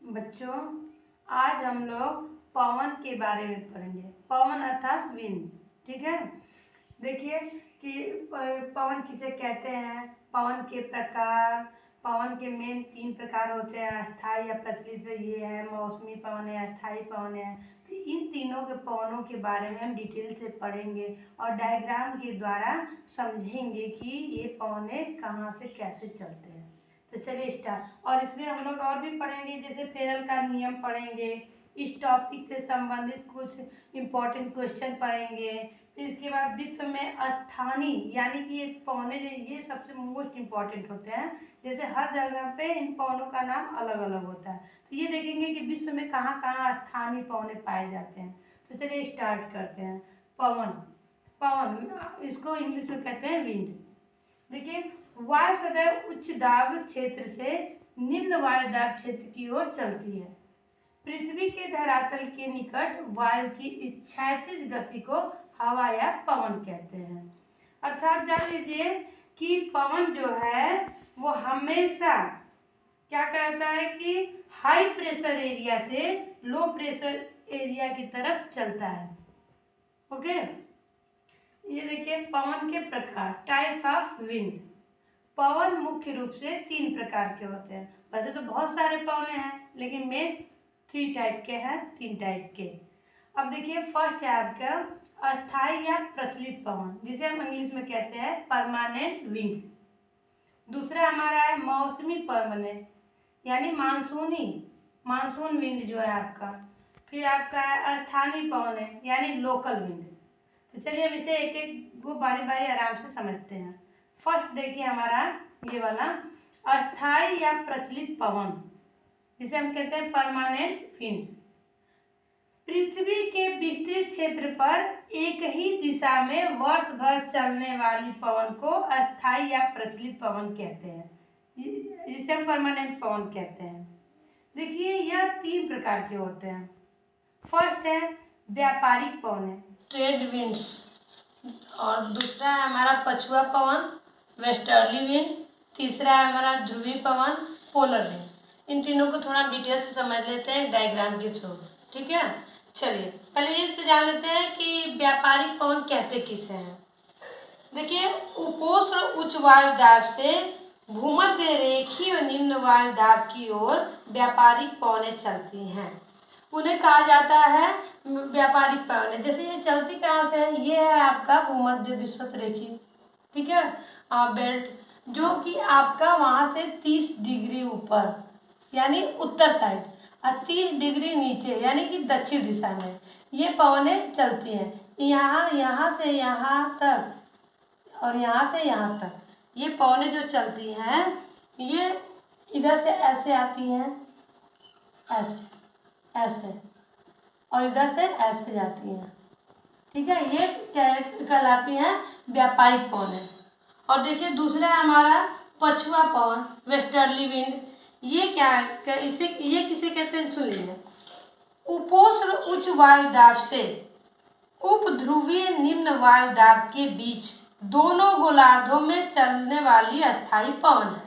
बच्चों, आज हम लोग पवन के बारे में पढ़ेंगे। पवन अर्थात विंड। ठीक है, देखिए कि पवन किसे कहते हैं, पवन के प्रकार। पवन के मेन 3 प्रकार होते हैं, अस्थायी या प्रचलित, ये है मौसमी पवन है, अस्थायी पवन है। तो इन तीनों के पवनों के बारे में हम डिटेल से पढ़ेंगे और डायग्राम के द्वारा समझेंगे कि ये पवने कहाँ से कैसे चलते हैं। तो चलिए स्टार्ट। और इसमें हम लोग और भी पढ़ेंगे, जैसे फेरल का नियम पढ़ेंगे, इस टॉपिक से संबंधित कुछ इम्पोर्टेंट क्वेश्चन पढ़ेंगे। फिर इसके बाद विश्व में स्थानीय यानी कि ये पवने जो ये सबसे मोस्ट इम्पॉर्टेंट होते हैं, जैसे हर जगह पे इन पवनों का नाम अलग अलग होता है। तो ये देखेंगे कि विश्व में कहाँ कहाँ स्थानीय पवने पाए जाते हैं। तो चलिए स्टार्ट करते हैं। पवन, पवन इसको इंग्लिश में कहते हैं विंड। देखिए, वायु सदैव उच्च दाब क्षेत्र से निम्न वायु दाब क्षेत्र की ओर चलती है। पृथ्वी के धरातल के निकट वायु की क्षैतिज गति को हवा या पवन कहते हैं। अर्थात जान लीजिए कि पवन जो है वो हमेशा क्या कहता है कि हाई प्रेशर एरिया से लो प्रेशर एरिया की तरफ चलता है। ओके, ये देखिए पवन के प्रकार, टाइप ऑफ विंड। पवन मुख्य रूप से 3 प्रकार के होते हैं। वैसे तो बहुत सारे पवन हैं, लेकिन मेन 3 टाइप के हैं, 3 टाइप के। अब देखिए, फर्स्ट है आपका अस्थायी या प्रचलित पवन, जिसे हम इंग्लिश में कहते हैं परमानेंट विंड। दूसरा हमारा है मौसमी परमानेंट यानी मानसून विंड जो है आपका। फिर आपका है स्थानीय पवन है यानी लोकल विंड। तो चलिए हम इसे एक एक को बारी बारी आराम से समझते हैं। फर्स्ट देखिए हमारा ये वाला अस्थायी या प्रचलित पवन, जिसे हम कहते हैं परमानेंट विंड। पृथ्वी के विस्तृत क्षेत्र पर एक ही दिशा में वर्ष भर चलने वाली पवन को अस्थायी या प्रचलित पवन कहते हैं, जिसे हम परमानेंट पवन कहते हैं। देखिए, यह 3 प्रकार के होते हैं। फर्स्ट है व्यापारिक पवन है, ट्रेड विंड्स, और दूसरा है हमारा पछुआ पवन, वेस्टर्ली विंड। तीसरा है हमारा ध्रुवीय पवन, पोलर विंड। इन तीनों को थोड़ा डिटेल से समझ लेते हैं डायग्राम के थ्रू। ठीक है, चलिए पहले ये तो जान लेते हैं कि व्यापारिक पवन कहते किसे हैं। देखिए, उपोष्ण उच्च वायु दाब से भूमध्य रेखीय और निम्न वायु दाब की ओर व्यापारिक पवनें चलती हैं, उन्हें कहा जाता है व्यापारिक पवनें। जैसे ये चलती कहाँ से है, ये है आपका भूमध्य विषुवत रेखी, ठीक है, बेल्ट, जो कि आपका वहाँ से 30 डिग्री ऊपर यानी उत्तर साइड और 30 डिग्री नीचे यानी कि दक्षिण दिशा में ये पवनें चलती हैं। यहाँ से यहाँ तक और यहाँ से यहाँ तक ये पवनें जो चलती हैं, ये इधर से ऐसे आती हैं, ऐसे और इधर से ऐसे जाती हैं। ठीक है, ये कहलाती हैं व्यापारिक पवनें। और देखिए दूसरा है हमारा पछुआ पवन, वेस्टर्ली विंड। ये क्या है, ये किसे कहते हैं सुन लीजिए। उपोष्ण उच्च वायु दाब से उपध्रुवीय निम्न वायु दाब के बीच दोनों गोलार्धों में चलने वाली अस्थायी पवन है।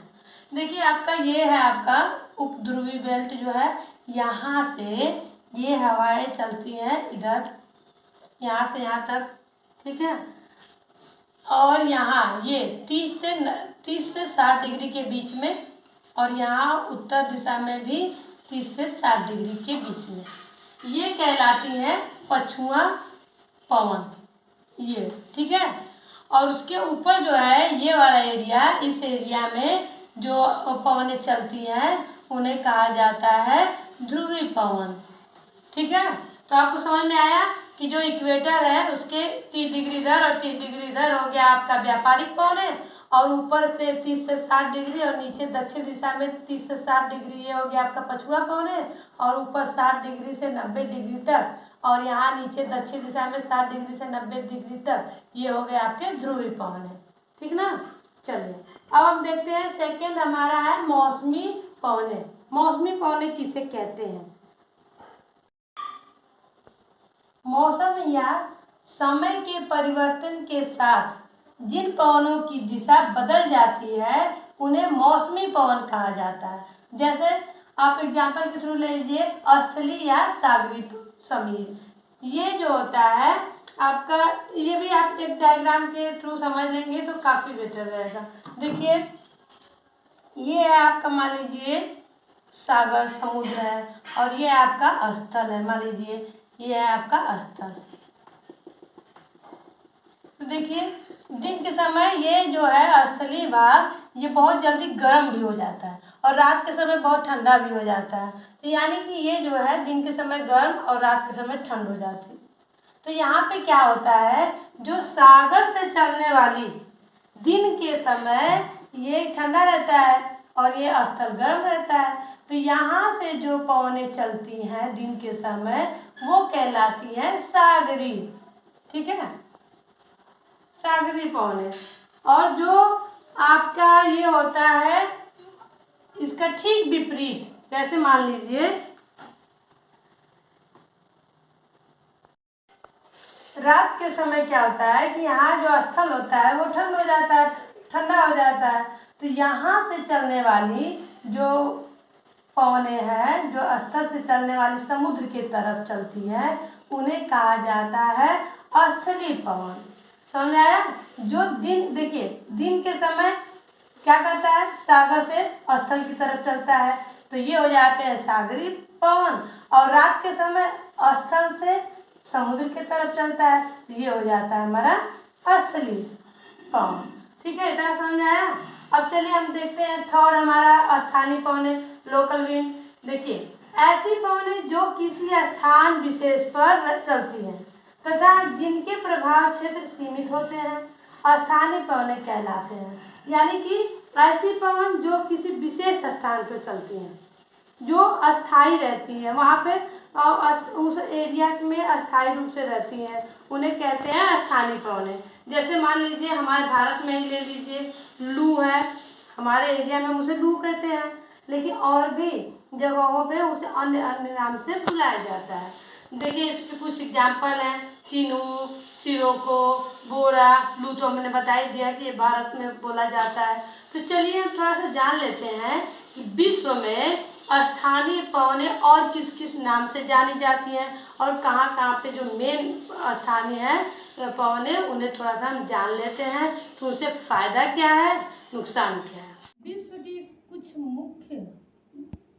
देखिए आपका ये है आपका उपध्रुवी बेल्ट जो है, यहाँ से ये हवाएं चलती हैं इधर, यहाँ से यहाँ तक, ठीक है, और यहाँ ये 30 से 60 डिग्री के बीच में, और यहाँ उत्तर दिशा में भी 30 से 60 डिग्री के बीच में, ये कहलाती है पछुआ पवन, ये ठीक है। और उसके ऊपर जो है ये वाला एरिया, इस एरिया में जो पवनें चलती हैं उन्हें कहा जाता है ध्रुवीय पवन। ठीक है, तो आपको समझ में आया कि जो इक्वेटर है उसके 30 डिग्री इधर और 30 डिग्री इधर हो गया आपका व्यापारिक पवन है, और ऊपर से 30 से 60 डिग्री और नीचे दक्षिण दिशा में 30 से 60 डिग्री ये हो गया आपका पछुआ पवन है, और ऊपर 60 डिग्री से 90 डिग्री तक, और यहाँ नीचे दक्षिण दिशा में 60 डिग्री से 90 डिग्री तक ये हो गए आपके ध्रुवीय पवन है। ठीक ना, चलिए अब हम देखते हैं सेकेंड हमारा है मौसमी पवनें। मौसमी पवनें किसे कहते हैं। मौसम या समय के परिवर्तन के साथ जिन पवनों की दिशा बदल जाती है उन्हें मौसमी पवन कहा जाता है। जैसे आप एग्जाम्पल के थ्रू ले लीजिए, स्थली या सागरी समीर। ये जो होता है आपका, ये भी आप एक डायग्राम के थ्रू समझ लेंगे तो काफ़ी बेटर रहेगा। देखिए ये है आपका, मान लीजिए सागर समुद्र है, और ये आपका स्थल है, मान लीजिए ये है आपका स्थल। तो देखिए दिन के समय ये जो है स्थलीय भाग ये बहुत जल्दी गर्म भी हो जाता है और रात के समय बहुत ठंडा भी हो जाता है। तो यानी कि ये जो है दिन के समय गर्म और रात के समय ठंड हो जाती है। तो यहाँ पे क्या होता है, जो सागर से चलने वाली दिन के समय ये ठंडा रहता है और ये स्थल गर्म रहता है। तो यहाँ से जो पवनें चलती हैं दिन के समय वो कहलाती हैं सागरी, ठीक है, सागरी पवनें। और जो आपका ये होता है इसका ठीक विपरीत, जैसे मान लीजिए रात के समय क्या होता है कि यहाँ जो स्थल होता है वो ठंड हो जाता है, ठंडा हो जाता है। तो यहाँ से चलने वाली जो पवनें हैं, जो स्थल से चलने वाली समुद्र की तरफ चलती है, उन्हें कहा जाता है स्थलीय पवन। समझ आया? जो दिन, देखिए दिन के समय क्या करता है, सागर से स्थल की तरफ चलता है, तो ये हो जाते हैं सागरी पवन। और रात के समय स्थल से समुद्र की तरफ चलता है, तो ये हो जाता है हमारा स्थलीय पवन। ठीक है, इतना समझ आया? अब चलिए हम देखते हैं थर्ड हमारा स्थानीय पवनें, लोकल विंड। देखिए ऐसी पवनें जो किसी स्थान विशेष पर चलती हैं तथा जिनके प्रभाव क्षेत्र सीमित होते हैं स्थानीय पवनें कहलाते हैं। यानी कि ऐसी पवन जो किसी विशेष स्थान पर चलती हैं, जो अस्थाई रहती हैं, वहाँ पे उस एरिया में अस्थाई रूप से रहती हैं, उन्हें कहते हैं स्थानीय पवनें। जैसे मान लीजिए हमारे भारत में ही ले लीजिए, लू है, हमारे एरिया में उसे लू कहते हैं, लेकिन और भी जगहों पे उसे अन्य अन्य नाम से बुलाया जाता है। देखिए इसके कुछ एग्जाम्पल हैं, चिनूक, सिरोको, बोरा। लू तो हमने बता ही दिया कि ये भारत में बोला जाता है। तो चलिए हम थोड़ा सा जान लेते हैं कि विश्व में स्थानीय पवनें और किस किस नाम से जानी जाती हैं और कहाँ कहाँ पे जो मेन स्थानीय है पवनें, उन्हें थोड़ा सा हम जान लेते हैं कि उनसे फायदा क्या है, नुकसान क्या है। विश्व की कुछ मुख्य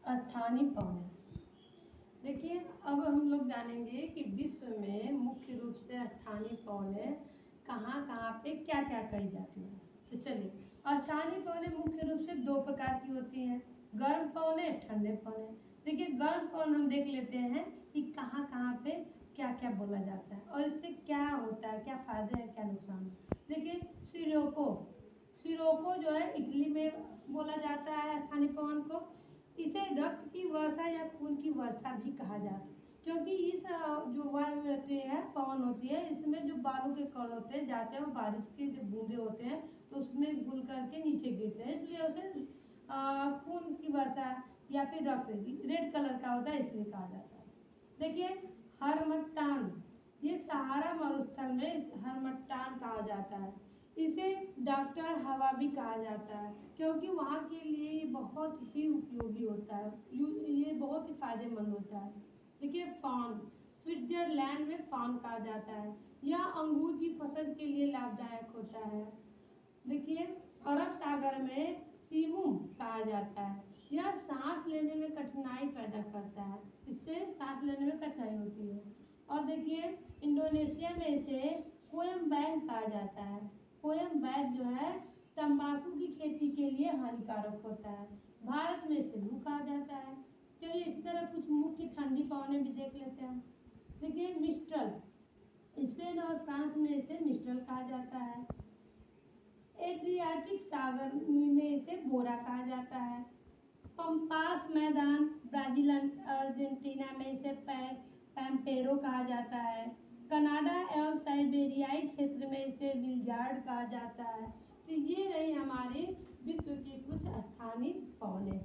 स्थानीय पवनें। देखिए अब हम लोग जानेंगे कि विश्व में मुख्य रूप से स्थानीय पवनें कहाँ कहाँ पे क्या क्या कही जाती हैं। तो चलिए, स्थानीय पवनें मुख्य रूप से दो प्रकार की होती हैं, गर्म पवनें, ठंडे पवनें। देखिए गर्म पवन हम देख लेते हैं कि कहाँ कहाँ पे क्या क्या बोला जाता है और इससे क्या होता है, क्या फायदे हैं, क्या नुकसान है। देखिए सिरोको, सिरोको जो है इटली में बोला जाता है स्थानीय पवन को। इसे रक्त की वर्षा या खून की वर्षा भी कहा जाता है, क्योंकि इस जो वायु होती है, पवन होती है, इसमें जो बालू के कण होते हैं जाते हैं और बारिश के जो बूंदे होते हैं तो उसमें घुल करके नीचे गिरते हैं, इसलिए उसे खून की वर्षा या फिर रक्त, रेड कलर का होता है इसलिए कहा जाता है। देखिए हरमट्टान, ये सहारा मरुस्थल में हरमट्टान कहा जाता है। इसे डॉक्टर हवा भी कहा जाता है, क्योंकि वहाँ के लिए बहुत ही उपयोगी होता है, ये बहुत ही फायदेमंद होता है। देखिए फान, स्विट्जरलैंड में फान कहा जाता है, यह अंगूर की फसल के लिए लाभदायक होता है। देखिए अरब सागर में सीमुम कहा जाता है, यह सांस लेने में कठिनाई पैदा करता है, इससे सांस लेने में कठिनाई होती है। और देखिए इंडोनेशिया में इसे कोयम्बैंग कहा जाता है। कोयम्बैंग जो है तंबाकू की खेती के लिए हानिकारक होता है। भारत में इसे लू कहा जाता है। चलिए इसी तरह कुछ मुख्य ठंडी पवनें भी देख लेते हैं। देखिए मिस्ट्रल, स्पेन और फ्रांस में इसे मिस्ट्रल कहा जाता है। एड्रियाटिक सागर में इसे बोरा कहा जाता है। पंपास मैदान ब्राजील अर्जेंटीना में इसे पैम्पेरो कहा जाता है। कनाडा एवं साइबेरियाई क्षेत्र में इसे विलजार्ड कहा जाता है। तो ये रही हमारी विश्व की कुछ स्थानीय पवनें।